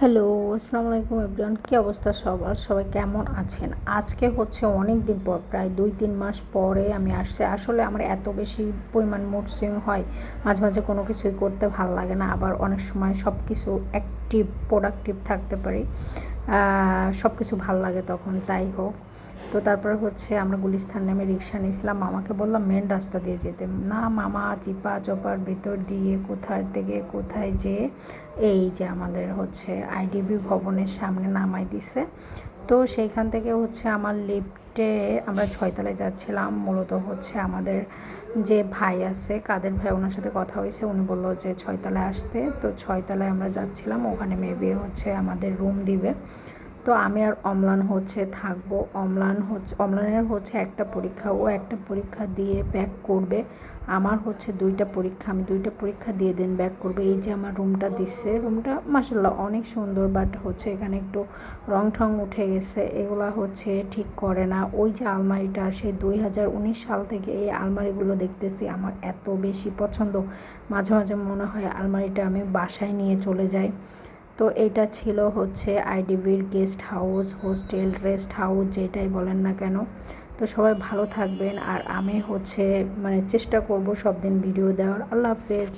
Hello, আসসালামু আলাইকুম everyone. কী অবস্থা সবার? সবাই কেমন আছেন? আজকে হচ্ছে অনেক দিন পর, প্রায় ২-৩ মাস পরে আমি আসছি। আসলে আমার এত বেশি পরিমাণ মুড সুইং হয়, মাঝে, মাঝে কোনো কিছুই করতে ভাল লাগে না। আবার অনেক সময় সব কিছু অ্যাক্টিভ, প্রোডাক্টিভ থাকতে পারি। সব কিছু ভাল লাগে তখন, যাই হোক। তো তারপরে হচ্ছে আমরা গুলিস্তান নেমে রিক্সা নিয়েছিলাম। মামাকে বললাম মেন রাস্তা দিয়ে যেতে। না মামা চিপা চপার ভেতর দিয়ে কোথার থেকে কোথায় যেয়ে এই যে আমাদের হচ্ছে আইডিবি ভবনের সামনে নামাই দিছে। তো সেইখান থেকে হচ্ছে আমার লিফটে আমরা 6 তলায় যাচ্ছিলাম। মূলত হচ্ছে আমাদের যে ভাই আছে, কাদের ভাই, ওনার সাথে কথা হয়েছে। উনি বললো যে 6 তলায় আসতে। তো 6 তলায় আমরা যাচ্ছিলাম, ওখানে মেবি হচ্ছে আমাদের রুম দিবে। তো আমি আর অম্লান হচ্ছে থাকবো। অম্লানের হচ্ছে একটা পরীক্ষা, ও একটা পরীক্ষা দিয়ে ব্যাক করবে। আমার হচ্ছে 2টা পরীক্ষা, আমি 2টা পরীক্ষা দিয়ে দিন ব্যাক করবে। এই যে আমার রুমটা দিচ্ছে, রুমটা মাশাআল্লাহ অনেক সুন্দর, বাট হচ্ছে এখানে একটু রং ঠং উঠে গেছে, এগুলা হচ্ছে ঠিক করে না। ওই যে আলমারিটা, সেই 2019 সাল থেকে এই আলমারিগুলো দেখতেছি, আমার এত বেশি পছন্দ, মাঝে মাঝে মনে হয় আলমারিটা আমি বাসায় নিয়ে চলে যাই। তো এটা ছিল হচ্ছে আইডিবির guest house, hostel, rest house, যেটাই বলেন না কেন। তো সবাই ভালো থাকবেন, আর আমি হচ্ছে চেষ্টা করব সব দিন ভিডিও দেওয়ার। আল্লাহ হাফেজ।